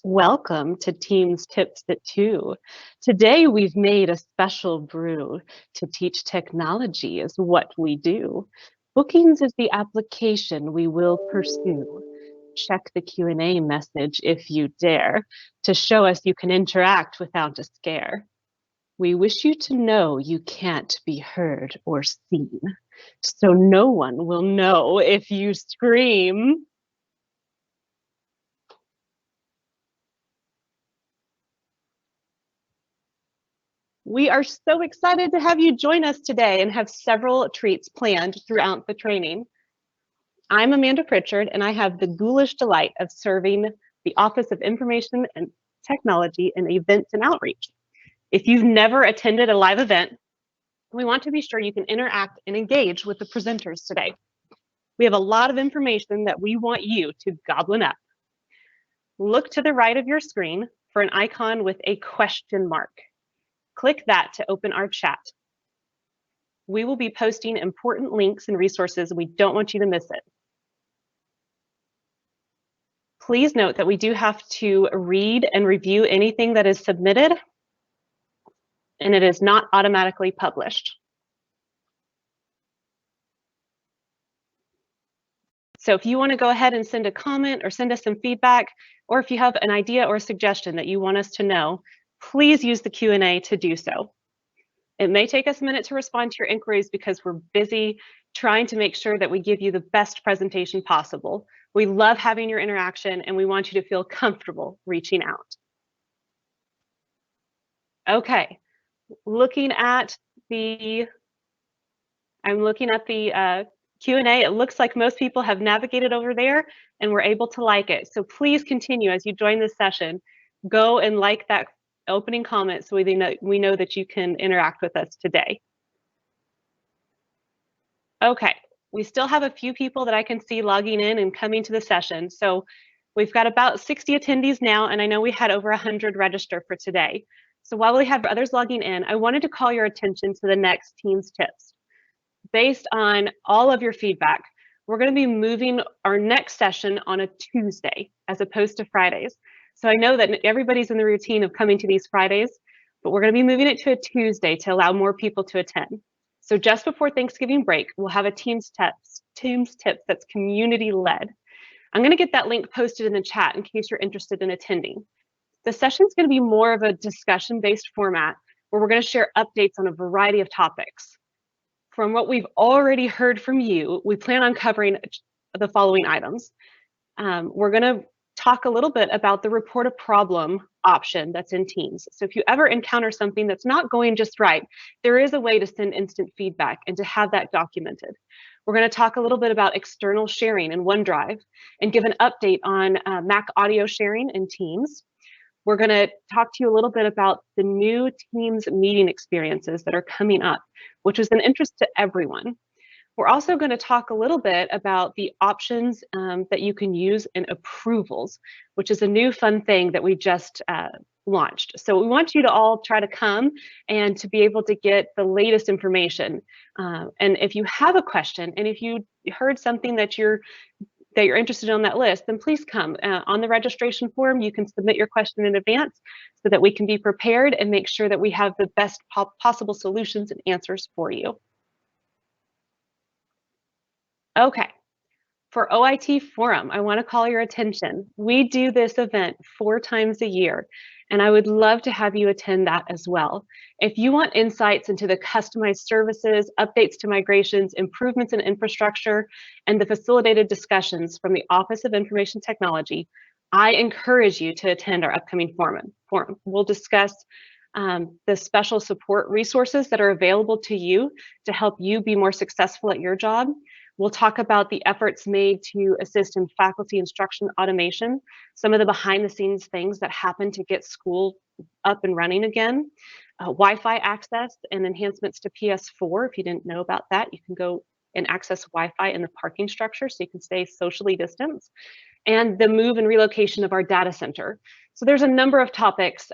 Welcome to Teams Tips at 2. Today we've made a special brew to teach technology is what we do. Bookings is the application we will pursue. Check the Q&A message if you dare to show us you can interact without a scare. We wish you to know you can't be heard or seen, so no one will know if you scream. We are so excited to have you join us today and have several treats planned throughout the training. I'm Amanda Pritchard, and I have the ghoulish delight of serving the Office of Information and Technology in Events and Outreach. If you've never attended a live event, we want to be sure you can interact and engage with the presenters today. We have a lot of information that we want you to goblin up. Look to the right of your screen for an icon with a question mark. Click that to open our chat. We will be posting important links and resources. We don't want you to miss it. Please note that we do have to read and review anything that is submitted, and it is not automatically published. So if you want to go ahead and send a comment or send us some feedback, or if you have an idea or a suggestion that you want us to know, please use the Q&A to do so. It may take us a minute to respond to your inquiries because we're busy trying to make sure that we give you the best presentation possible. We love having your interaction and we want you to feel comfortable reaching out. Okay, I'm looking at the Q&A. It looks like most people have navigated over there and were able to like it. So please continue as you join this session. Go and like that opening comment so we know that you can interact with us today. Okay, we still have a few people that I can see logging in and coming to the session. So we've got about 60 attendees now, and I know we had over 100 register for today. So while we have others logging in, I wanted to call your attention to the next Teams tips. Based on all of your feedback, we're going to be moving our next session on a Tuesday as opposed to Fridays. So I know that everybody's in the routine of coming to these Fridays, but we're going to be moving it to a Tuesday to allow more people to attend. So just before Thanksgiving break, we'll have a Teams tips that's community led. I'm going to get that link posted in the chat in case you're interested in attending. The session is going to be more of a discussion-based format where we're going to share updates on a variety of topics. From what we've already heard from you, we plan on covering the following items. We're going to talk a little bit about the report a problem option that's in Teams. So if you ever encounter something that's not going just right, there is a way to send instant feedback and to have that documented. We're going to talk a little bit about external sharing in OneDrive and give an update on Mac audio sharing in Teams. We're going to talk to you a little bit about the new Teams meeting experiences that are coming up, which is an interest to everyone. We're also going to talk a little bit about the options that you can use in approvals, which is a new fun thing that we just launched. So we want you to all try to come and to be able to get the latest information. And if you have a question, and if you heard something that you're interested in on that list, then please come. On the registration form, you can submit your question in advance so that we can be prepared and make sure that we have the best possible solutions and answers for you. Okay, for OIT Forum, I want to call your attention. We do this event 4 times a year, and I would love to have you attend that as well. If you want insights into the customized services, updates to migrations, improvements in infrastructure, and the facilitated discussions from the Office of Information Technology, I encourage you to attend our upcoming forum. We'll discuss the special support resources that are available to you to help you be more successful at your job. We'll talk about the efforts made to assist in faculty instruction automation, some of the behind the scenes things that happen to get school up and running again, Wi-Fi access and enhancements to PS4. If you didn't know about that, you can go and access Wi-Fi in the parking structure so you can stay socially distanced, and the move and relocation of our data center. So there's a number of topics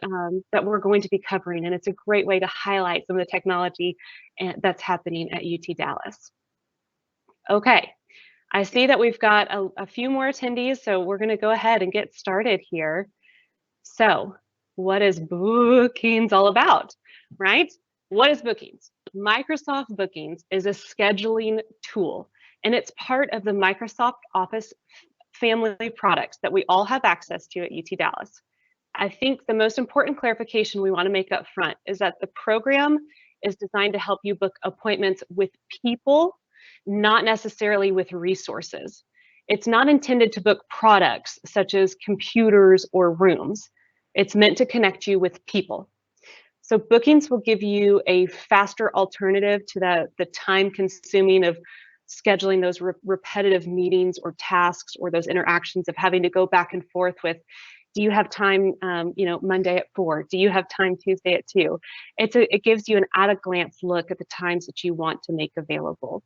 that we're going to be covering, and it's a great way to highlight some of the technology that's happening at UT Dallas. Okay, I see that we've got a few more attendees, so we're going to go ahead and get started here. So what is Bookings all about, right? What is Bookings? Microsoft Bookings is a scheduling tool, and it's part of the Microsoft Office family products that we all have access to at UT Dallas. I think the most important clarification we want to make up front is that the program is designed to help you book appointments with people, not necessarily with resources. It's not intended to book products such as computers or rooms. It's meant to connect you with people. So bookings will give you a faster alternative to the time consuming of scheduling those repetitive meetings or tasks or those interactions of having to go back and forth with, do you have time, Monday at 4? Do you have time Tuesday at 2? It gives you an at a glance look at the times that you want to make available.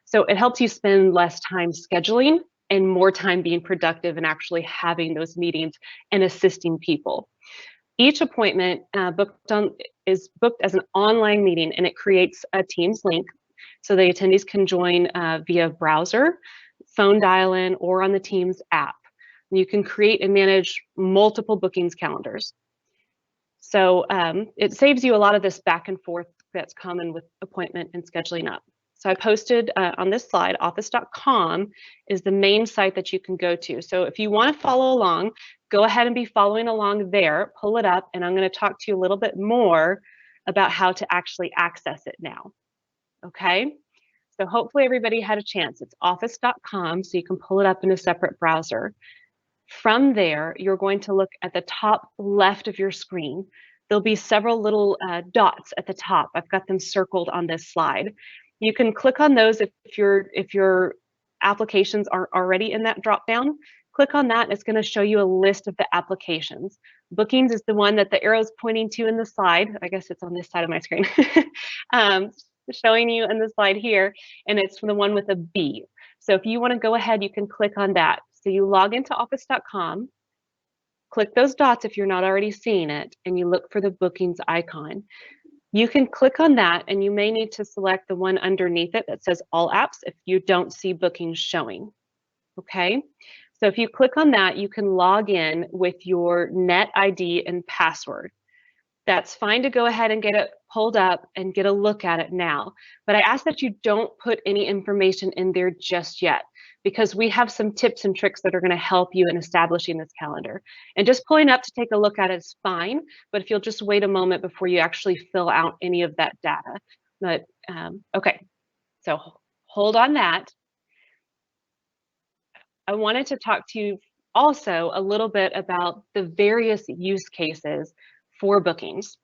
So it helps you spend less time scheduling and more time being productive and actually having those meetings and assisting people. Each appointment is booked as an online meeting, and it creates a Teams link so the attendees can join via browser, phone dial-in, or on the Teams app. You can create and manage multiple bookings calendars. So it saves you a lot of this back and forth that's common with appointment and scheduling up. So I posted on this slide, office.com is the main site that you can go to. So if you want to follow along, go ahead and be following along there, pull it up, and I'm going to talk to you a little bit more about how to actually access it now. Okay, so hopefully everybody had a chance. It's office.com, so you can pull it up in a separate browser. From there, you're going to look at the top left of your screen. There'll be several little dots at the top. I've got them circled on this slide. You can click on those if your applications aren't already in that drop down. Click on that, and it's going to show you a list of the applications. Bookings is the one that the arrow is pointing to in the slide. I guess it's on this side of my screen. Showing you in the slide here, and it's the one with a B. So if you want to go ahead, you can click on that. So you log into office.com, click those dots if you're not already seeing it, and you look for the bookings icon. You can click on that, and you may need to select the one underneath it that says all apps if you don't see bookings showing. Okay, so if you click on that, you can log in with your net ID and password. That's fine to go ahead and get it pulled up and get a look at it now. But I ask that you don't put any information in there just yet, because we have some tips and tricks that are going to help you in establishing this calendar. And just pulling up to take a look at it is fine, but if you'll just wait a moment before you actually fill out any of that data. But okay, so hold on that. I wanted to talk to you also a little bit about the various use cases for bookings.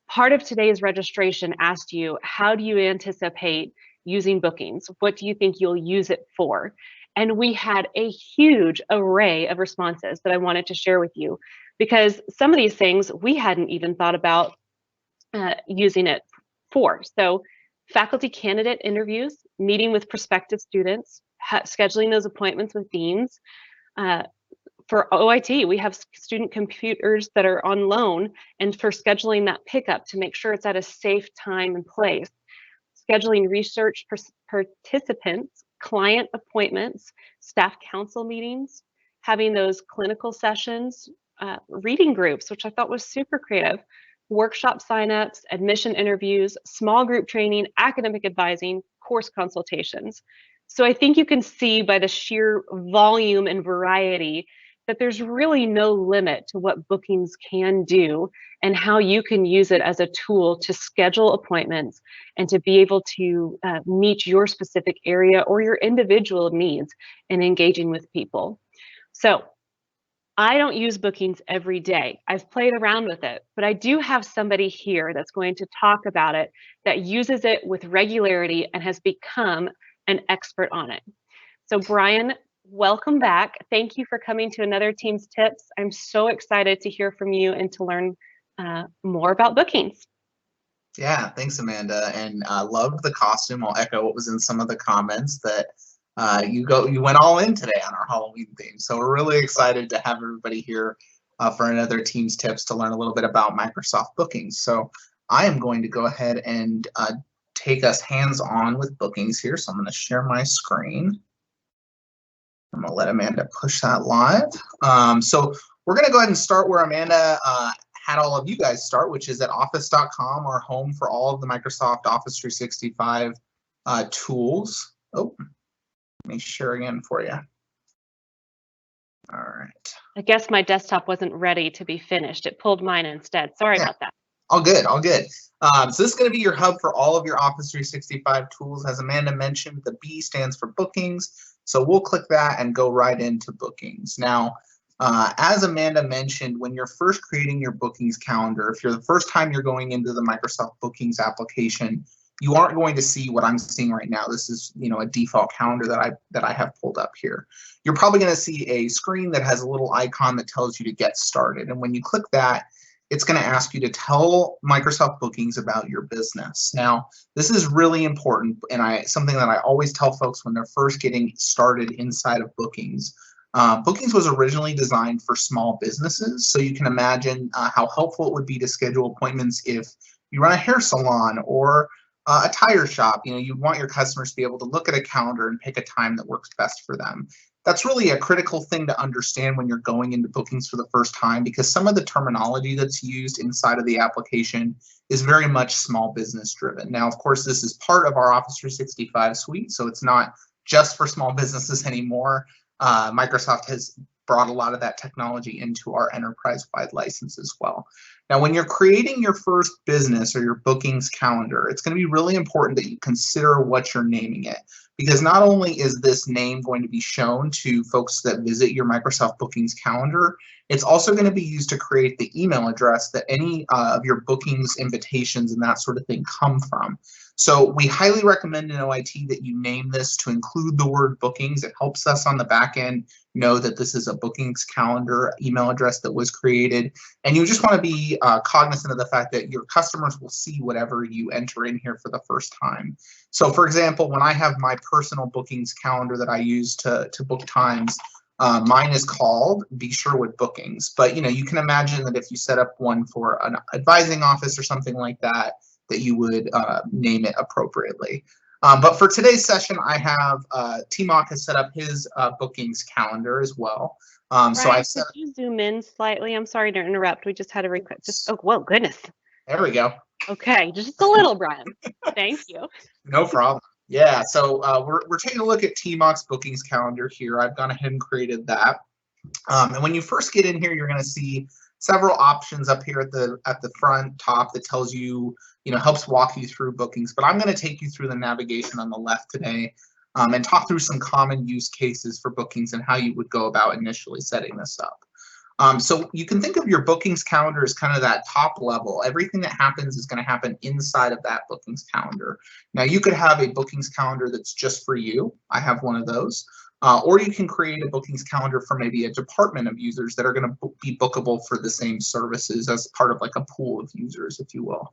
Part of today's registration asked you, how do you anticipate using bookings? What do you think you'll use it for? And we had a huge array of responses that I wanted to share with you, because some of these things we hadn't even thought about using it for. So faculty candidate interviews, meeting with prospective students, scheduling those appointments with deans. For OIT, we have student computers that are on loan, and for scheduling that pickup to make sure it's at a safe time and place. Scheduling research participants, client appointments, staff council meetings, having those clinical sessions, reading groups, which I thought was super creative, workshop signups, admission interviews, small group training, academic advising, course consultations. So I think you can see by the sheer volume and variety that there's really no limit to what bookings can do and how you can use it as a tool to schedule appointments and to be able to meet your specific area or your individual needs in engaging with people. So I don't use bookings every day. I've played around with it, but I do have somebody here that's going to talk about it that uses it with regularity and has become an expert on it. So Brian, welcome back. Thank you for coming to another Teams Tips. I'm so excited to hear from you and to learn more about bookings. Yeah, thanks, Amanda. And loved the costume. I'll echo what was in some of the comments that you went all in today on our Halloween theme. So we're really excited to have everybody here for another Teams Tips to learn a little bit about Microsoft Bookings. So I am going to go ahead and take us hands-on with bookings here. So I'm going to share my screen. I'm going to let Amanda push that live. So we're going to go ahead and start where Amanda had all of you guys start, which is at office.com, our home for all of the Microsoft Office 365 tools. Oh, let me share again for you. All right. I guess my desktop wasn't ready to be finished. It pulled mine instead. Sorry about that. All good, all good. So this is going to be your hub for all of your Office 365 tools. As Amanda mentioned, the B stands for bookings. So we'll click that and go right into bookings. Now, as Amanda mentioned, when you're first creating your bookings calendar, if you're the first time you're going into the Microsoft Bookings application, you aren't going to see what I'm seeing right now. This is, a default calendar that I have pulled up here. You're probably going to see a screen that has a little icon that tells you to get started. And when you click that, it's going to ask you to tell Microsoft Bookings about your business. Now, this is really important, and something that I always tell folks when they're first getting started inside of Bookings. Bookings was originally designed for small businesses, so you can imagine how helpful it would be to schedule appointments if you run a hair salon or a tire shop. You want your customers to be able to look at a calendar and pick a time that works best for them. That's really a critical thing to understand when you're going into bookings for the first time, because some of the terminology that's used inside of the application is very much small business driven. Now, of course, this is part of our Office 365 suite, so it's not just for small businesses anymore. Microsoft has brought a lot of that technology into our enterprise-wide license as well. Now, when you're creating your first business or your bookings calendar, it's going to be really important that you consider what you're naming it, because not only is this name going to be shown to folks that visit your Microsoft Bookings calendar, it's also going to be used to create the email address that any of your bookings invitations and that sort of thing come from. So we highly recommend in OIT that you name this to include the word bookings. It helps us on the back end know that this is a bookings calendar email address that was created. And you just want to be cognizant of the fact that your customers will see whatever you enter in here for the first time. So for example, when I have my personal bookings calendar that I use to book times, mine is called Be Sherwood Bookings. But you can imagine that if you set up one for an advising office or something like that, that you would name it appropriately. But for today's session, I have T-Mock has set up his bookings calendar as well. So I've set. Could you zoom in slightly? I'm sorry to interrupt. We just had a request. Oh, whoa, goodness. There we go. Okay, just a little, Brian. Thank you. No problem. Yeah, so we're taking a look at T-Mock's bookings calendar here. I've gone ahead and created that. And when you first get in here, you're going to see several options up here at the front top that tells you, helps walk you through bookings. But I'm going to take you through the navigation on the left today and talk through some common use cases for bookings and how you would go about initially setting this up. So you can think of your bookings calendar as kind of that top level. Everything that happens is going to happen inside of that bookings calendar. Now, you could have a bookings calendar that's just for you. I have one of those. Or you can create a bookings calendar for maybe a department of users that are going to be bookable for the same services as part of like a pool of users, if you will.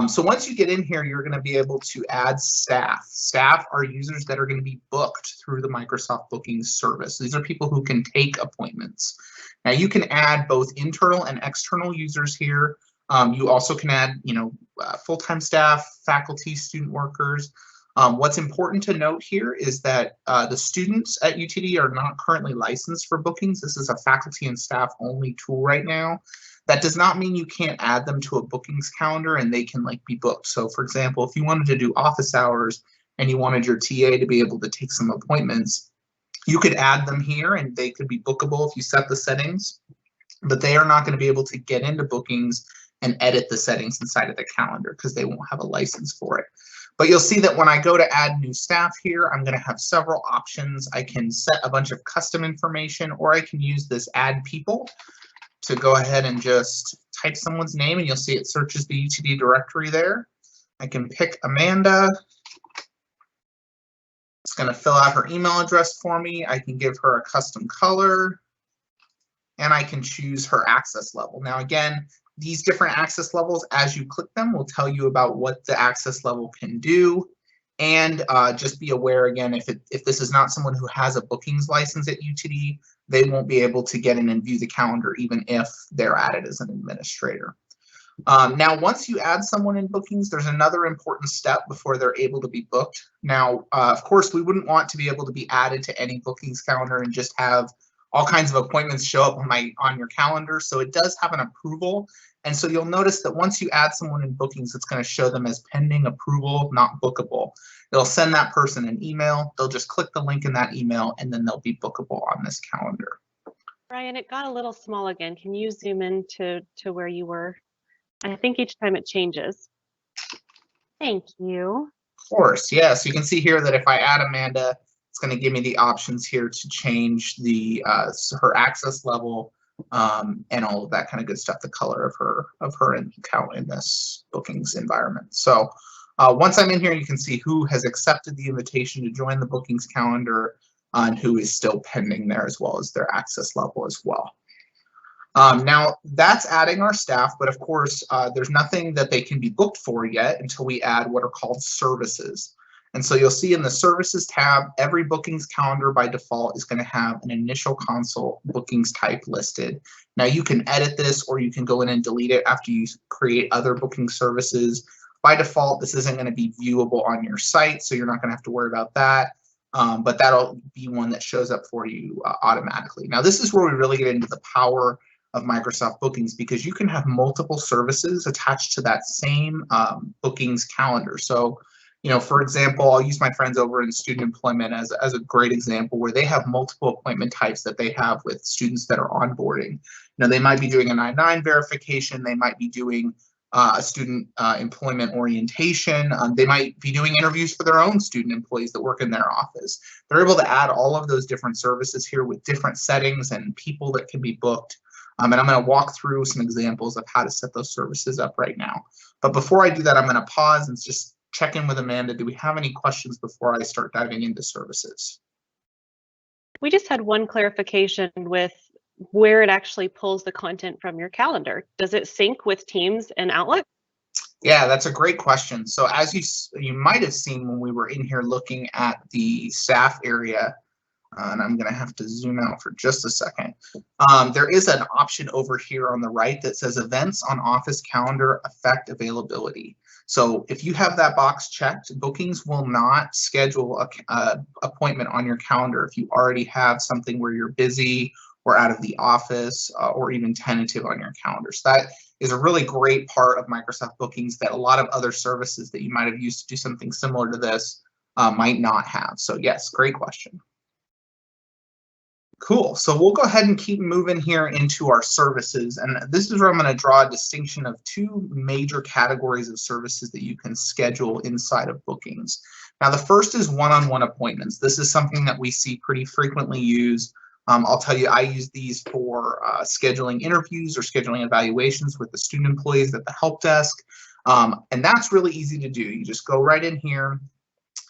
So once you get in here, you're going to be able to add staff. Staff are users that are going to be booked through the Microsoft Bookings service. These are people who can take appointments. Now you can add both internal and external users here. You also can add, full-time staff, faculty, student workers. What's important to note here is that the students at UTD are not currently licensed for bookings. This is a faculty and staff only tool right now. That does not mean you can't add them to a bookings calendar and they can be booked. So for example, if you wanted to do office hours and you wanted your TA to be able to take some appointments, you could add them here and they could be bookable if you set the settings, but they are not going to be able to get into bookings and edit the settings inside of the calendar because they won't have a license for it. But you'll see that when I go to add new staff here, I'm going to have several options. I can set a bunch of custom information, or I can use this add people to go ahead and just type someone's name, and you'll see it searches the UTD directory there. I can pick Amanda. It's going to fill out her email address for me. I can give her a custom color, and I can choose her access level. Now, again, these different access levels, as you click them, will tell you about what the access level can do. And just be aware, again, if this is not someone who has a bookings license at UTD, they won't be able to get in and view the calendar even if they're added as an administrator. Now, once you add someone in bookings, there's another important step before they're able to be booked. Now, of course, we wouldn't want to be able to be added to any bookings calendar and just have all kinds of appointments show up on your calendar. So it does have an approval. And so you'll notice that once you add someone in bookings, it's going to show them as pending approval, not bookable. It'll send that person an email. They'll just click the link in that email, and then they'll be bookable on this calendar. Brian, it got a little small again. Can you zoom in to where you were? I think each time it changes. Thank you. Of course, yeah. So you can see here that if I add Amanda, it's going to give me the options here to change the her access level and all of that kind of good stuff, the color of her account in this bookings environment. So once I'm in here, you can see who has accepted the invitation to join the bookings calendar and who is still pending there, as well as their access level as well. Now that's adding our staff, but of course there's nothing that they can be booked for yet until we add what are called services. And so you'll see in the services tab, every bookings calendar by default is going to have an initial consult bookings type listed. Now you can edit this, or you can go in and delete it after you create other booking services. By default, this isn't going to be viewable on your site, so you're not going to have to worry about that. But that'll be one that shows up for you automatically. Now this is where we really get into the power of Microsoft Bookings, because you can have multiple services attached to that same bookings calendar. So, you know, for example, I'll use my friends over in student employment as a great example, where they have multiple appointment types that they have with students that are onboarding. You know, they might be doing an I-9 verification, they might be doing a student employment orientation, they might be doing interviews for their own student employees that work in their office. They're able to add all of those different services here with different settings and people that can be booked. And I'm going to walk through some examples of how to set those services up right now. But before I do that, I'm going to pause and just check in with Amanda. Do we have any questions before I start diving into services? We just had one clarification with where it actually pulls the content from your calendar. Does it sync with Teams and Outlook? Yeah, that's a great question. So as you might have seen when we were in here looking at the staff area, and I'm going to have to zoom out for just a second. There is an option over here on the right that says events on office calendar affect availability. So if you have that box checked, bookings will not schedule a appointment on your calendar if you already have something where you're busy or out of the office or even tentative on your calendar. So that is a really great part of Microsoft Bookings that a lot of other services that you might have used to do something similar to this might not have. So yes, great question. Cool. So we'll go ahead and keep moving here into our services. And this is where I'm going to draw a distinction of two major categories of services that you can schedule inside of bookings. Now, the first is one-on-one appointments. This is something that we see pretty frequently used. I'll tell you, I use these for scheduling interviews or scheduling evaluations with the student employees at the help desk. And that's really easy to do. You just go right in here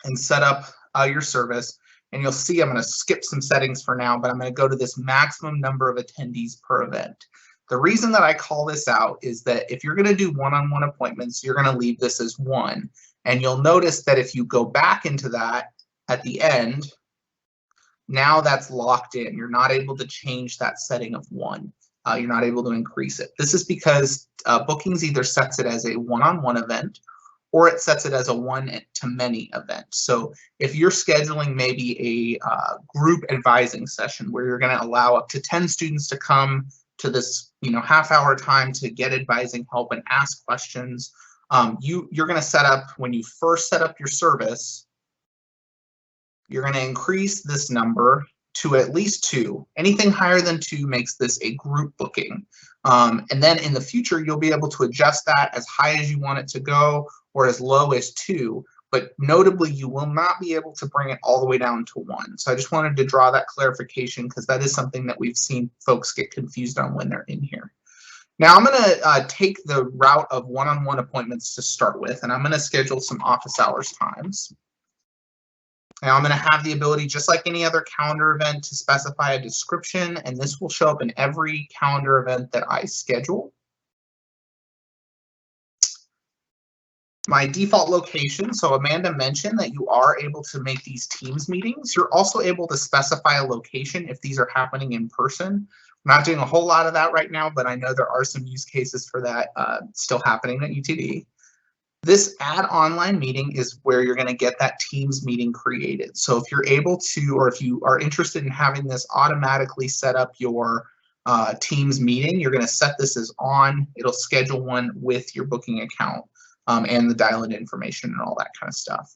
and set up your service. And you'll see I'm going to skip some settings for now, but I'm going to go to this maximum number of attendees per event. The reason that I call this out is that if you're going to do one-on-one appointments, you're going to leave this as 1. And you'll notice that if you go back into that at the end, now that's locked in. You're not able to change that setting of 1. You're not able to increase it. This is because Bookings either sets it as a one-on-one event or it sets it as a one-to-many event. So if you're scheduling maybe a group advising session where you're going to allow up to 10 students to come to this, half-hour time to get advising help and ask questions, you're going to set up, when you first set up your service, you're going to increase this number to at least 2. Anything higher than 2 makes this a group booking. And then in the future, you'll be able to adjust that as high as you want it to go or as low as 2. But notably, you will not be able to bring it all the way down to 1. So I just wanted to draw that clarification because that is something that we've seen folks get confused on when they're in here. Now I'm going to take the route of one-on-one appointments to start with, and I'm going to schedule some office hours times. Now I'm going to have the ability, just like any other calendar event, to specify a description, and this will show up in every calendar event that I schedule. My default location, so Amanda mentioned that you are able to make these Teams meetings. You're also able to specify a location if these are happening in person. I'm not doing a whole lot of that right now, but I know there are some use cases for that still happening at UTD. This add online meeting is where you're going to get that Teams meeting created. So if you're able to, or if you are interested in having this automatically set up your Teams meeting, you're going to set this as on. It'll schedule one with your booking account and the dial-in information and all that kind of stuff.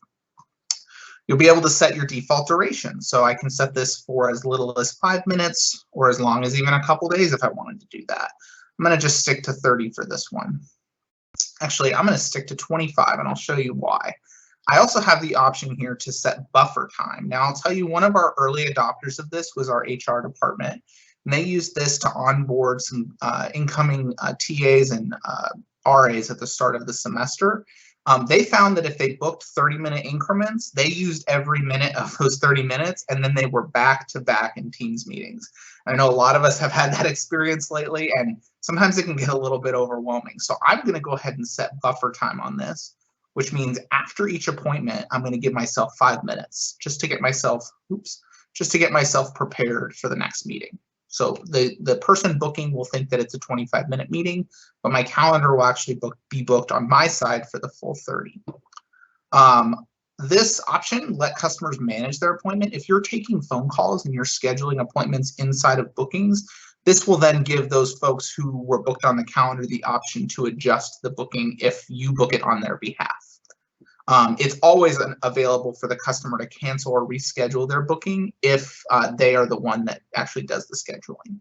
You'll be able to set your default duration. So I can set this for as little as 5 minutes or as long as even a couple days if I wanted to do that. I'm going to just stick to 30 for this one. Actually, I'm going to stick to 25 and I'll show you why. I also have the option here to set buffer time. Now I'll tell you, one of our early adopters of this was our HR department. And they used this to onboard some incoming TAs and RAs at the start of the semester. They found that if they booked 30-minute increments, they used every minute of those 30 minutes, and then they were back to back in Teams meetings. I know a lot of us have had that experience lately, and sometimes it can get a little bit overwhelming. So I'm going to go ahead and set buffer time on this, which means after each appointment, I'm going to give myself 5 minutes just to get myself, prepared for the next meeting. So the person booking will think that it's a 25-minute meeting, but my calendar will actually be booked on my side for the full 30. This option, let customers manage their appointment. If you're taking phone calls and you're scheduling appointments inside of bookings, this will then give those folks who were booked on the calendar the option to adjust the booking if you book it on their behalf. It's always available for the customer to cancel or reschedule their booking if they are the one that actually does the scheduling.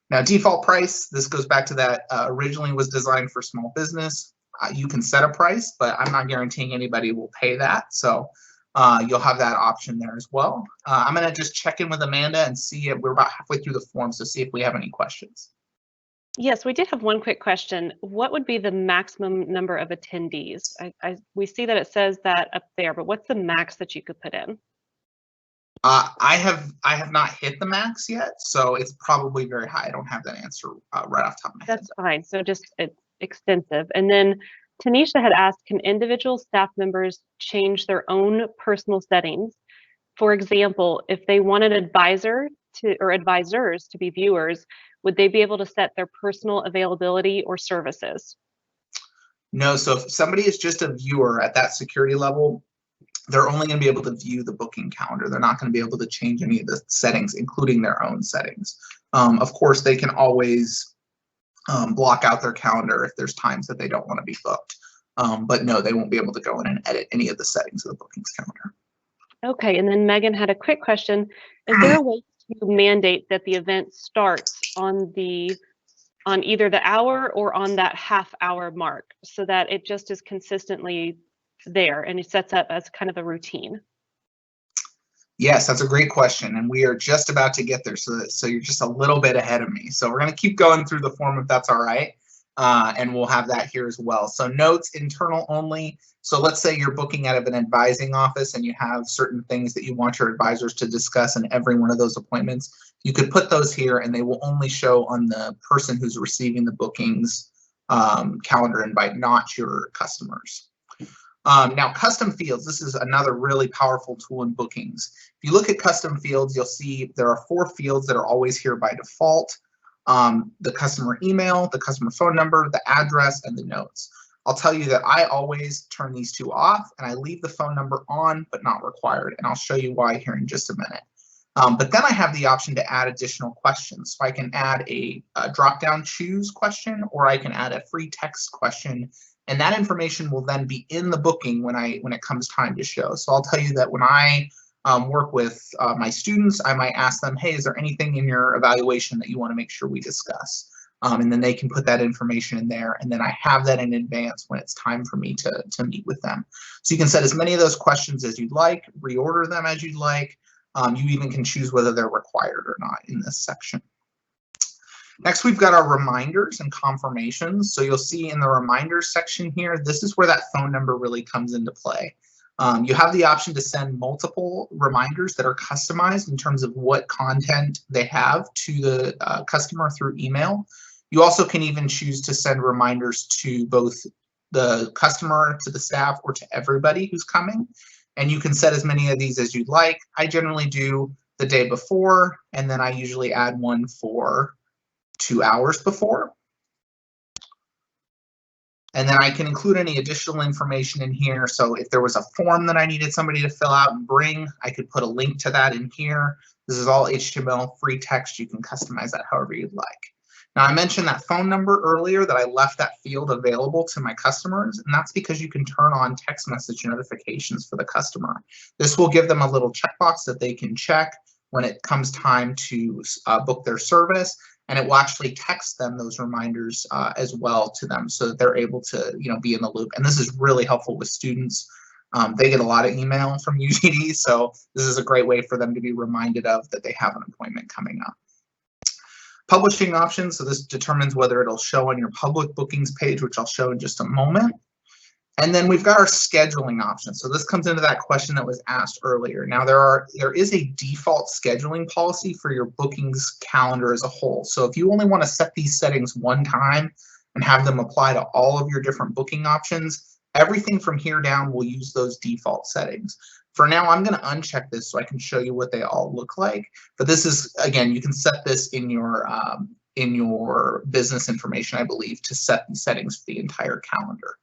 Now, default price, this goes back to that originally was designed for small business. You can set a price, but I'm not guaranteeing anybody will pay that. So you'll have that option there as well. I'm going to just check in with Amanda and see if we're about halfway through the form, so see if we have any questions. Yes, we did have one quick question. What would be the maximum number of attendees? We see that it says that up there, but what's the max that you could put in? I have not hit the max yet, so it's probably very high. I don't have that answer right off the top of my head. That's fine. So just it's extensive. And then Tanisha had asked, can individual staff members change their own personal settings? For example, if they want an advisor or advisors to be viewers, would they be able to set their personal availability or services? No, so if somebody is just a viewer at that security level, they're only going to be able to view the booking calendar. They're not going to be able to change any of the settings, including their own settings. Of course, they can always block out their calendar if there's times that they don't want to be booked. But no, they won't be able to go in and edit any of the settings of the bookings calendar. Okay, and then Megan had a quick question. Is there a way to mandate that the event starts on either the hour or on that half-hour mark so that it just is consistently there and it sets up as kind of a routine? Yes, that's a great question, and we are just about to get there, so you're just a little bit ahead of me. So we're going to keep going through the form if that's all right, and we'll have that here as well. So notes, internal only. So let's say you're booking out of an advising office and you have certain things that you want your advisors to discuss in every one of those appointments. You could put those here and they will only show on the person who's receiving the bookings calendar invite, not your customers. Now, custom fields, this is another really powerful tool in bookings. If you look at custom fields, you'll see there are 4 fields that are always here by default. The customer email, the customer phone number, the address, and the notes. I'll tell you that I always turn these 2 off and I leave the phone number on but not required, and I'll show you why here in just a minute. But then I have the option to add additional questions. So I can add a drop-down choose question, or I can add a free text question, and that information will then be in the booking when it comes time to show. So I'll tell you that when I work with my students, I might ask them, hey, is there anything in your evaluation that you want to make sure we discuss? And then they can put that information in there, and then I have that in advance when it's time for me to meet with them. So you can set as many of those questions as you'd like, reorder them as you'd like. You even can choose whether they're required or not in this section. Next, we've got our reminders and confirmations. So you'll see in the reminders section here, this is where that phone number really comes into play. You have the option to send multiple reminders that are customized in terms of what content they have to the customer through email. You also can even choose to send reminders to both the customer, to the staff, or to everybody who's coming. And you can set as many of these as you'd like. I generally do the day before, and then I usually add one for 2 hours before. And then I can include any additional information in here. So if there was a form that I needed somebody to fill out and bring, I could put a link to that in here. This is all HTML, free text. You can customize that however you'd like. Now, I mentioned that phone number earlier, that I left that field available to my customers, and that's because you can turn on text message notifications for the customer. This will give them a little checkbox that they can check when it comes time to book their service, and it will actually text them those reminders as well to them, so that they're able to, be in the loop. And this is really helpful with students. They get a lot of email from UGD, so this is a great way for them to be reminded of that they have an appointment coming up. Publishing options, so this determines whether it'll show on your public bookings page, which I'll show in just a moment. And then we've got our scheduling options. So this comes into that question that was asked earlier. Now there is a default scheduling policy for your bookings calendar as a whole. So if you only want to set these settings one time and have them apply to all of your different booking options, everything from here down will use those default settings. For now, I'm going to uncheck this so I can show you what they all look like. But this is, again, you can set this in your business information, I believe, to set these settings for the entire calendar.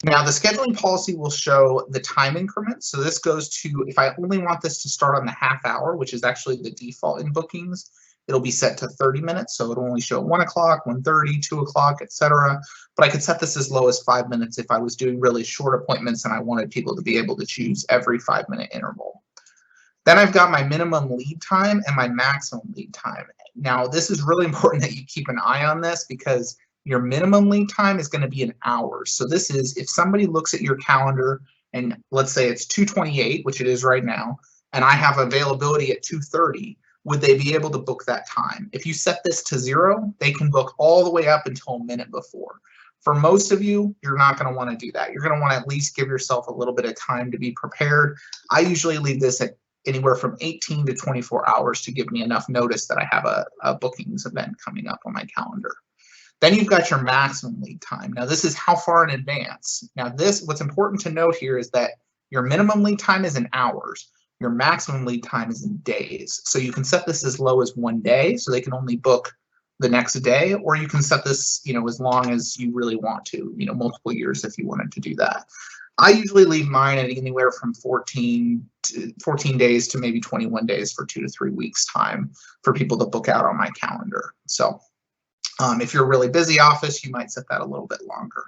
Now, the scheduling policy will show the time increments. So this goes to, if I only want this to start on the half hour, which is actually the default in bookings, it'll be set to 30 minutes. So it'll only show 1 o'clock, 1:30, 2 o'clock, etc. But I could set this as low as 5 minutes if I was doing really short appointments and I wanted people to be able to choose every 5-minute interval. Then I've got my minimum lead time and my maximum lead time. Now, this is really important that you keep an eye on this, because your minimum lead time is going to be in hours. So this is if somebody looks at your calendar and let's say it's 2:28, which it is right now, and I have availability at 2:30, would they be able to book that time? If you set this to 0, they can book all the way up until a minute before. For most of you, you're not going to want to do that. You're going to want to at least give yourself a little bit of time to be prepared. I usually leave this at anywhere from 18 to 24 hours to give me enough notice that I have a bookings event coming up on my calendar. Then you've got your maximum lead time. Now this is how far in advance. Now what's important to note here is that your minimum lead time is in hours. Your maximum lead time is in days. So you can set this as low as 1 day, so they can only book the next day, or you can set this, as long as you really want to, multiple years if you wanted to do that. I usually leave mine at anywhere from 14 days to maybe 21 days for 2 to 3 weeks time for people to book out on my calendar. So if you're a really busy office, you might set that a little bit longer.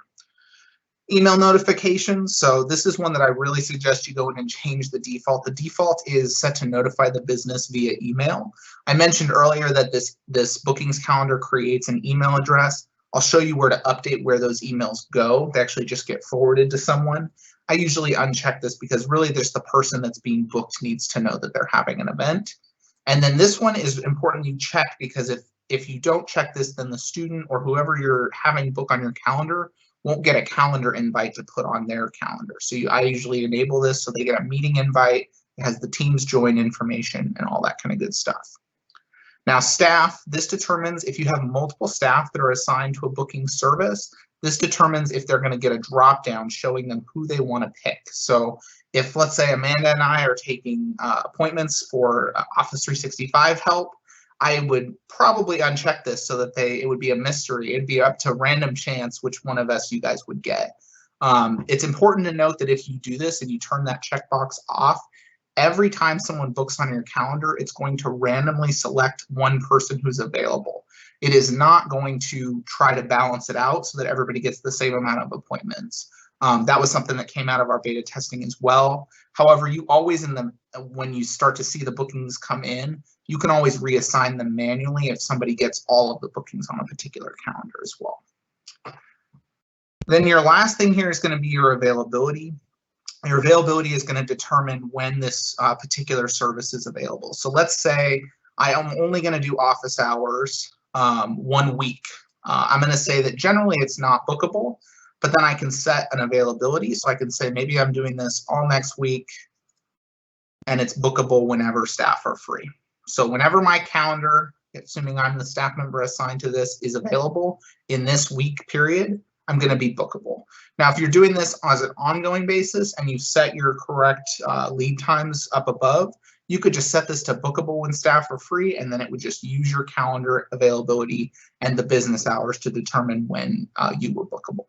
Email notifications. So this is one that I really suggest you go in and change the default. The default is set to notify the business via email. I mentioned earlier that this bookings calendar creates an email address. I'll show you where to update where those emails go. They actually just get forwarded to someone. I usually uncheck this because really just the person that's being booked needs to know that they're having an event. And then this one is important you check, because if you don't check this, then the student or whoever you're having book on your calendar won't get a calendar invite to put on their calendar. So I usually enable this so they get a meeting invite. It has the team's join information and all that kind of good stuff. Now staff, this determines if you have multiple staff that are assigned to a booking service, this determines if they're going to get a drop down showing them who they want to pick. So if let's say Amanda and I are taking appointments for Office 365 help, I would probably uncheck this so that it would be a mystery. It'd be up to random chance which one of us you guys would get. It's important to note that if you do this and you turn that checkbox off, every time someone books on your calendar, it's going to randomly select one person who's available. It is not going to try to balance it out so that everybody gets the same amount of appointments. That was something that came out of our beta testing as well. However, you always when you start to see the bookings come in, you can always reassign them manually if somebody gets all of the bookings on a particular calendar as well. Then your last thing here is going to be your availability. Your availability is going to determine when this particular service is available. So let's say I am only going to do office hours 1 week. I'm going to say that generally it's not bookable, but then I can set an availability. So I can say maybe I'm doing this all next week and it's bookable whenever staff are free. So whenever my calendar, assuming I'm the staff member assigned to this, is available in this week period, I'm going to be bookable. Now, if you're doing this as an ongoing basis and you set your correct lead times up above, you could just set this to bookable when staff are free, and then it would just use your calendar availability and the business hours to determine when you were bookable.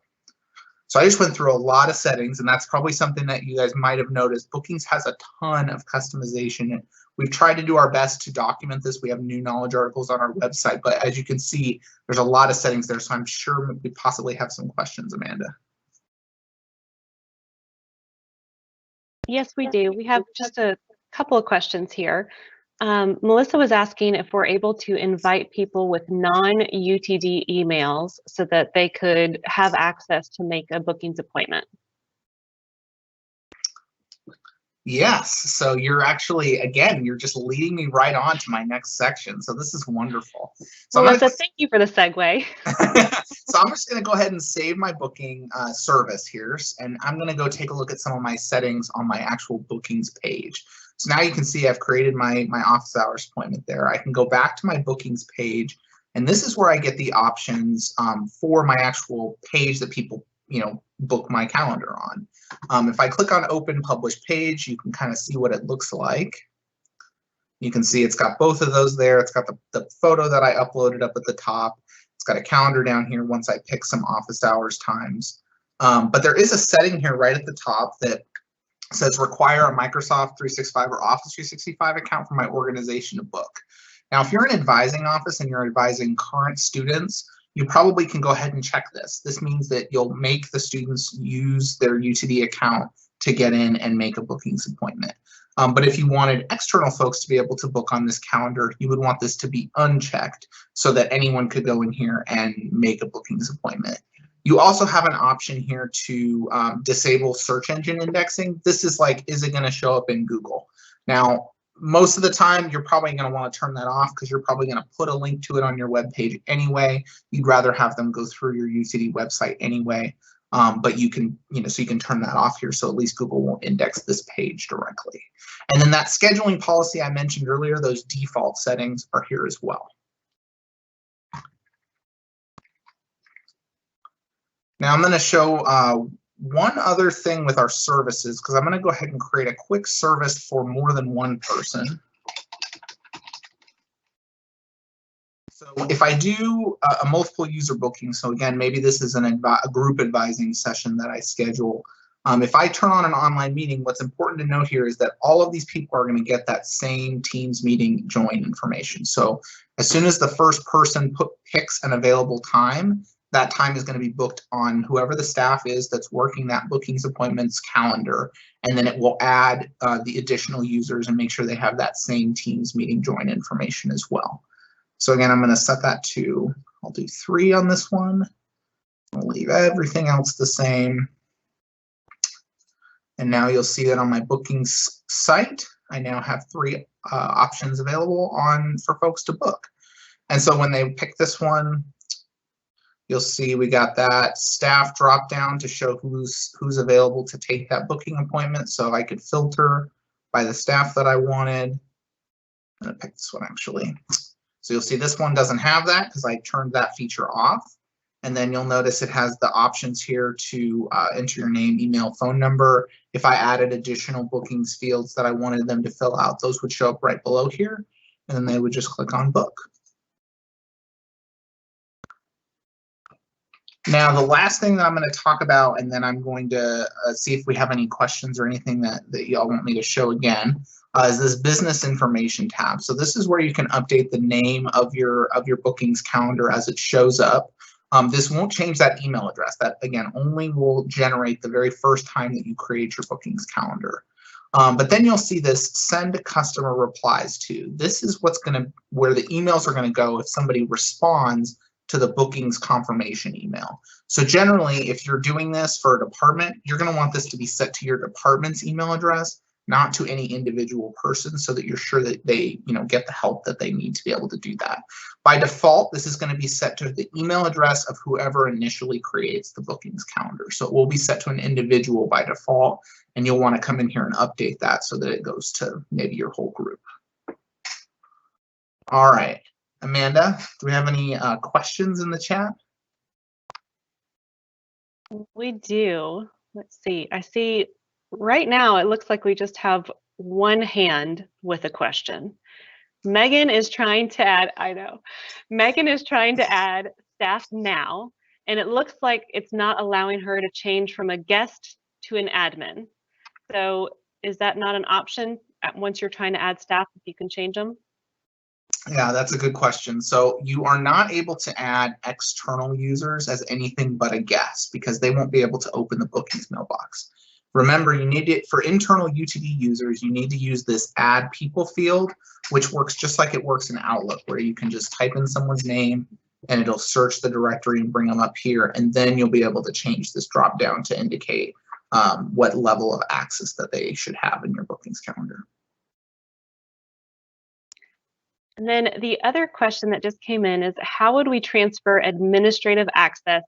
So I just went through a lot of settings, and that's probably something that you guys might have noticed. Bookings has a ton of customization. We've tried to do our best to document this. We have new knowledge articles on our website, but as you can see, there's a lot of settings there, so I'm sure we possibly have some questions, Amanda. Yes, we do. We have just a couple of questions here. Melissa was asking if we're able to invite people with non-UTD emails so that they could have access to make a bookings appointment. Yes, so you're actually, again, you're just leading me right on to my next section. So this is wonderful. So Melissa, thank you for the segue. So I'm just going to go ahead and save my booking service here, and I'm going to go take a look at some of my settings on my actual bookings page. So now you can see I've created my office hours appointment there. I can go back to my bookings page, and this is where I get the options for my actual page that people, book my calendar on. If I click on open publish page, you can kind of see what it looks like. You can see it's got both of those there. It's got the photo that I uploaded up at the top. It's got a calendar down here once I pick some office hours times. But there is a setting here right at the top that says require a Microsoft 365 or Office 365 account for my organization to book. Now, if you're an advising office and you're advising current students, you probably can go ahead and check this. This means that you'll make the students use their UTD account to get in and make a bookings appointment. But if you wanted external folks to be able to book on this calendar, you would want this to be unchecked so that anyone could go in here and make a bookings appointment. You also have an option here to disable search engine indexing. This is like, is it going to show up in Google? Now, most of the time, you're probably going to want to turn that off because you're probably going to put a link to it on your web page anyway. You'd rather have them go through your UTD website anyway. But you can, so you can turn that off here, so at least Google won't index this page directly. And then that scheduling policy I mentioned earlier, those default settings are here as well. Now I'm going to show one other thing with our services, because I'm going to go ahead and create a quick service for more than one person. So if I do a multiple user booking, so again, maybe this is a group advising session that I schedule. If I turn on an online meeting, what's important to note here is that all of these people are going to get that same Teams meeting join information. So as soon as the first person picks an available time, that time is going to be booked on whoever the staff is that's working that bookings appointments calendar, and then it will add the additional users and make sure they have that same Teams meeting join information as well. So again, I'm going to set that to, I'll do 3 on this one. I'll leave everything else the same. And now you'll see that on my bookings site, I now have 3 options available for folks to book. And so when they pick this one, you'll see we got that staff drop down to show who's available to take that booking appointment. So I could filter by the staff that I wanted. I'm going to pick this one actually. So you'll see this one doesn't have that because I turned that feature off. And then you'll notice it has the options here to enter your name, email, phone number. If I added additional bookings fields that I wanted them to fill out, those would show up right below here. And then they would just click on book. Now, the last thing that I'm going to talk about, and then I'm going to see if we have any questions or anything that y'all want me to show again, is this business information tab. So this is where you can update the name of your bookings calendar as it shows up. This won't change that email address. That, again, only will generate the very first time that you create your bookings calendar. But then you'll see this send customer replies to. This is where the emails are going to go if somebody responds to the bookings confirmation email. So generally, if you're doing this for a department, you're going to want this to be set to your department's email address, not to any individual person, so that you're sure that they get the help that they need to be able to do that. By default, this is going to be set to the email address of whoever initially creates the bookings calendar. So it will be set to an individual by default, and you'll want to come in here and update that so that it goes to maybe your whole group. All right. Amanda, do we have any questions in the chat? We do. Let's see. I see right now it looks like we just have one hand with a question. Megan is trying to add, I know. Megan is trying to add staff now. and it looks like it's not allowing her to change from a guest to an admin. So is that not an option once you're trying to add staff, if you can change them? Yeah, that's a good question. So you are not able to add external users as anything but a guest because they won't be able to open the bookings mailbox. Remember, you need it for internal UTD users, you need to use this add people field, which works just like it works in Outlook, where you can just type in someone's name and it'll search the directory and bring them up here. And then you'll be able to change this drop down to indicate what level of access that they should have in your bookings calendar. And then the other question that just came in is, how would we transfer administrative access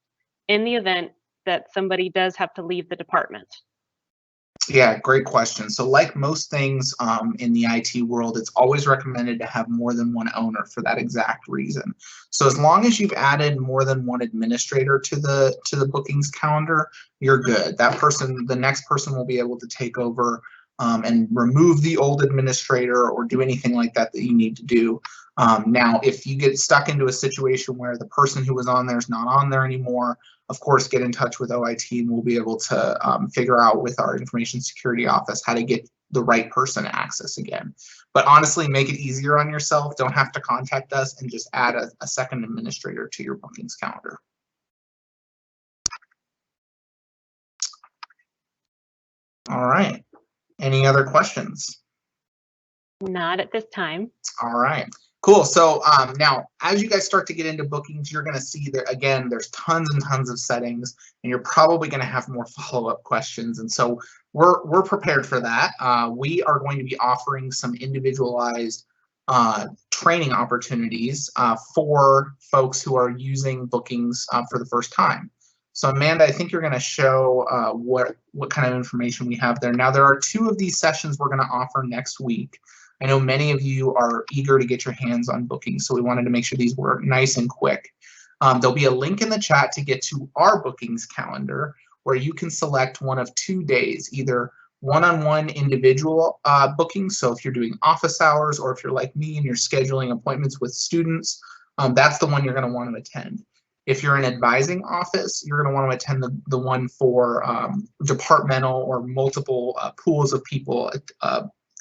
in the event that somebody does have to leave the department? Yeah, great question. So like most things in the IT world, it's always recommended to have more than one owner for that exact reason. So as long as you've added more than one administrator to the bookings calendar, you're good. That person, the next person will be able to take over and remove the old administrator or do anything like that that you need to do. Now, if you get stuck into a situation where the person who was on there is not on there anymore, of course, get in touch with OIT and we'll be able to figure out with our information security office how to get the right person access again. But honestly, make it easier on yourself. Don't have to contact us and just add a second administrator to your bookings calendar. All right. Any other questions? Not at this time. All right. Cool. So now, as you guys start to get into bookings, you're going to see that, again, there's tons and tons of settings, and you're probably going to have more follow-up questions. And so we're prepared for that. We are going to be offering some individualized training opportunities for folks who are using bookings for the first time. So Amanda, I think you're going to show what kind of information we have there. Now, there are 2 of these sessions we're going to offer next week. I know many of you are eager to get your hands on bookings, so we wanted to make sure these were nice and quick. There'll be a link in the chat to get to our bookings calendar, where you can select one of 2 days, either one-on-one individual bookings. So if you're doing office hours, or if you're like me and you're scheduling appointments with students, that's the one you're going to want to attend. If you're an advising office, you're going to want to attend the one for departmental or multiple pools of people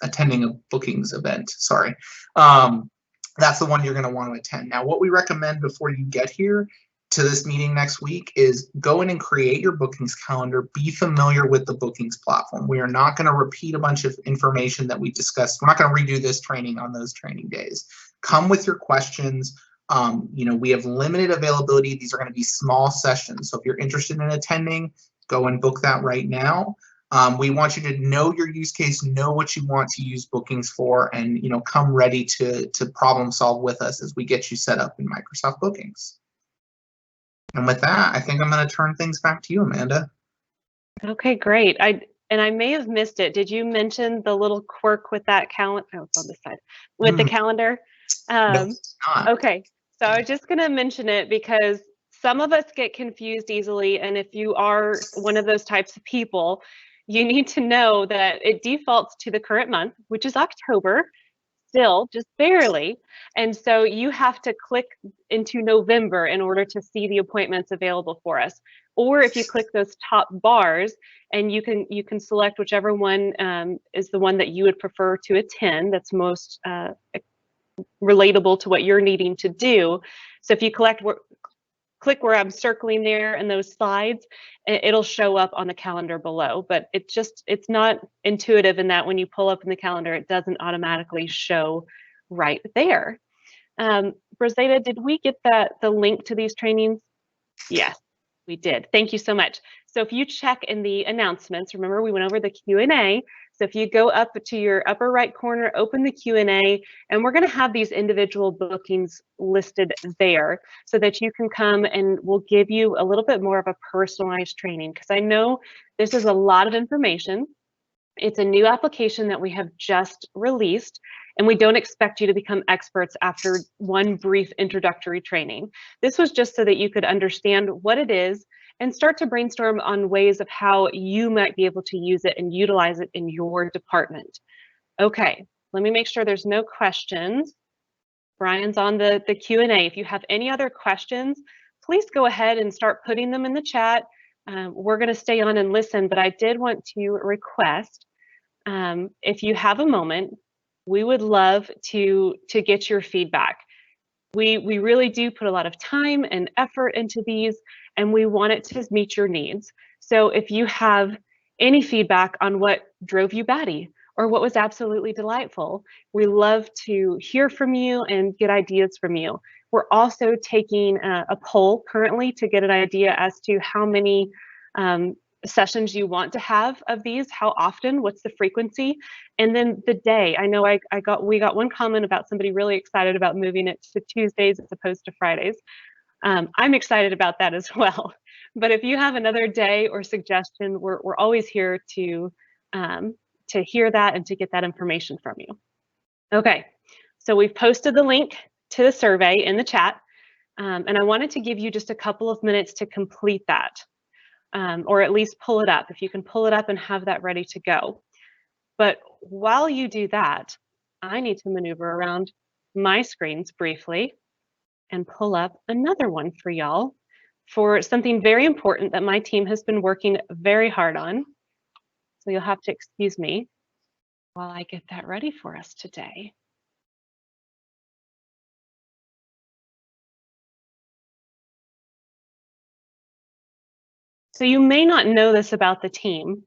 attending a bookings event. Sorry. That's the one you're going to want to attend. Now, what we recommend before you get here to this meeting next week is go in and create your bookings calendar. Be familiar with the bookings platform. We are not going to repeat a bunch of information that we discussed. We're not going to redo this training on those training days. Come with your questions. You know, we have limited availability. These are going to be small sessions. So if you're interested in attending, go and book that right now. We want you to know your use case, know what you want to use bookings for, and come ready to problem solve with us as we get you set up in Microsoft Bookings. And with that, I think I'm going to turn things back to you, Amanda. Okay, great. I may have missed it. Did you mention the little quirk with that calendar? Oh, it's on this side. With the calendar? No, it's not. Okay, so I was just going to mention it because some of us get confused easily, and if you are one of those types of people, you need to know that it defaults to the current month, which is October, still just barely. And so you have to click into November in order to see the appointments available for us. Or if you click those top bars, and you can select whichever one is the one that you would prefer to attend, that's most relatable to what you're needing to do. So if you click where I'm circling there and those slides, it'll show up on the calendar below. But it's not intuitive in that when you pull up in the calendar, it doesn't automatically show right there. Rosetta, did we get the link to these trainings? Yes, we did. Thank you so much. So if you check in the announcements, remember we went over the Q&A. So if you go up to your upper right corner, open the Q&A, and we're going to have these individual bookings listed there so that you can come and we'll give you a little bit more of a personalized training, because I know this is a lot of information. It's a new application that we have just released, and we don't expect you to become experts after one brief introductory training. This was just so that you could understand what it is and start to brainstorm on ways of how you might be able to use it and utilize it in your department. Okay, let me make sure there's no questions. Brian's on the Q&A. If you have any other questions, please go ahead and start putting them in the chat. We're going to stay on and listen, but I did want to request, if you have a moment, we would love to get your feedback. We really do put a lot of time and effort into these, and we want it to meet your needs. So if you have any feedback on what drove you batty or what was absolutely delightful, we love to hear from you and get ideas from you. We're also taking a poll currently to get an idea as to how many sessions you want to have of these, how often, what's the frequency, and then the day. I know we got one comment about somebody really excited about moving it to Tuesdays as opposed to Fridays. I'm excited about that as well. But if you have another day or suggestion, we're always here to hear that and to get that information from you. Okay, so we've posted the link to the survey in the chat, and I wanted to give you just a couple of minutes to complete that. Or at least pull it up, if you can pull it up and have that ready to go. But while you do that, I need to maneuver around my screens briefly and pull up another one for y'all for something very important that my team has been working very hard on. So you'll have to excuse me while I get that ready for us today. So you may not know this about the team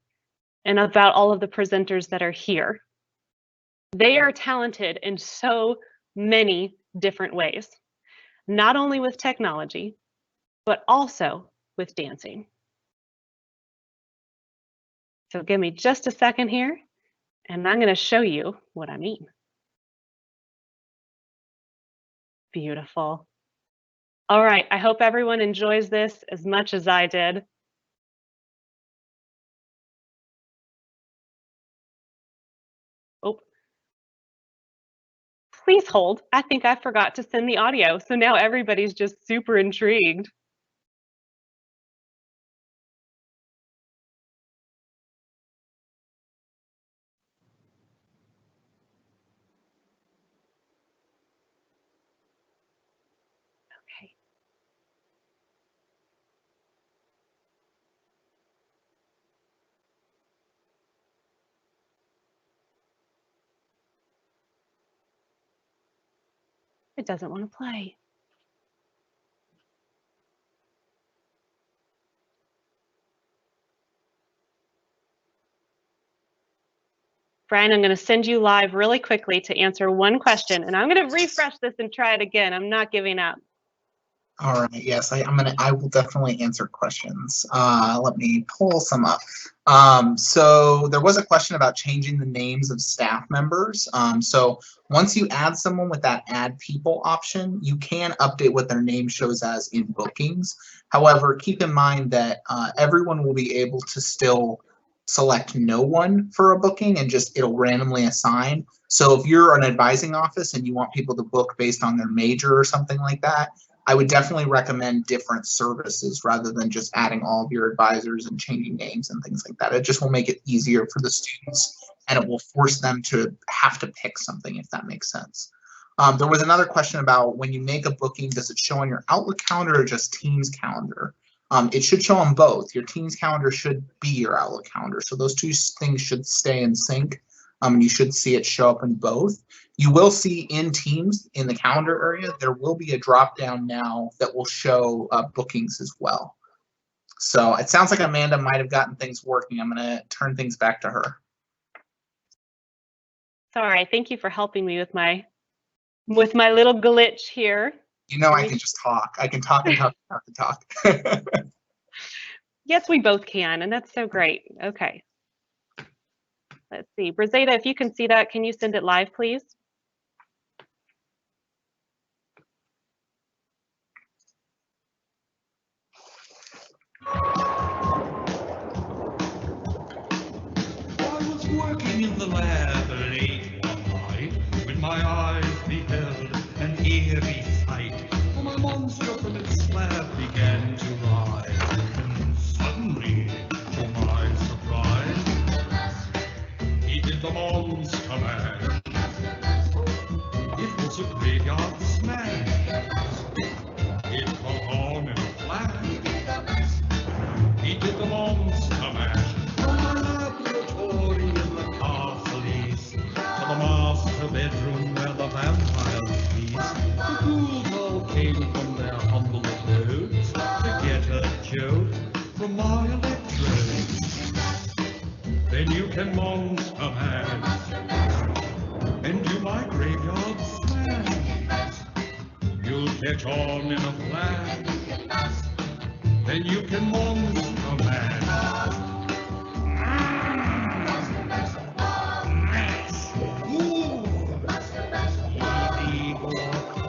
and about all of the presenters that are here. They are talented in so many different ways, not only with technology, but also with dancing. So give me just a second here, and I'm going to show you what I mean. Beautiful. All right, I hope everyone enjoys this as much as I did. Oh, please hold. I think I forgot to send the audio, so now everybody's just super intrigued. Okay. It doesn't want to play. Brian, I'm going to send you live really quickly to answer one question, and I'm going to refresh this and try it again. I'm not giving up. All right. Yes, I will definitely answer questions. Let me pull some up. So there was a question about changing the names of staff members. So once you add someone with that add people option, you can update what their name shows as in bookings. However, keep in mind that everyone will be able to still select no one for a booking and just it'll randomly assign. So if you're an advising office and you want people to book based on their major or something like that, I would definitely recommend different services rather than just adding all of your advisors and changing names and things like that. It just will make it easier for the students and it will force them to have to pick something, if that makes sense. There was another question about when you make a booking, does it show on your Outlook calendar or just Teams calendar? It should show on both. Your Teams calendar should be your Outlook calendar. So those two things should stay in sync. And you should see it show up in both. You will see in Teams in the calendar area, there will be a drop down now that will show bookings as well. So it sounds like Amanda might have gotten things working. I'm going to turn things back to her. Sorry, thank you for helping me with my little glitch here. You know, I can just talk. I can talk and talk and talk and talk. Yes, we both can, and that's so great. Okay. Let's see. Brazeda, if you can see that, can you send it live, please? I was working in the lab late one night, when my eyes beheld an eerie sight. For my monster from its slab began to rise, and suddenly, to my surprise, he did the monster mash. It was a graveyard smash. It caught on in a bedroom where the vampires feast. The ghouls all came from their humble abodes to get a joke from my electrode. Then you can monster mash and do my graveyard smash. You'll catch on in a flash. Then you can monster mash. Ooh. Easy, boy,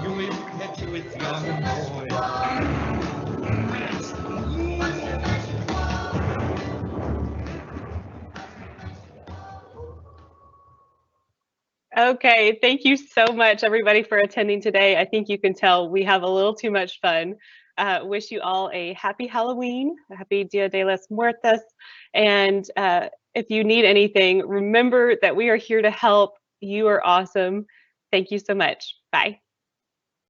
you impetuous young boy. Okay, thank you so much, everybody, for attending today. I think you can tell we have a little too much fun. Wish you all a happy Halloween, a happy Dia de los Muertos. And if you need anything, remember that we are here to help. You are awesome. Thank you so much. Bye.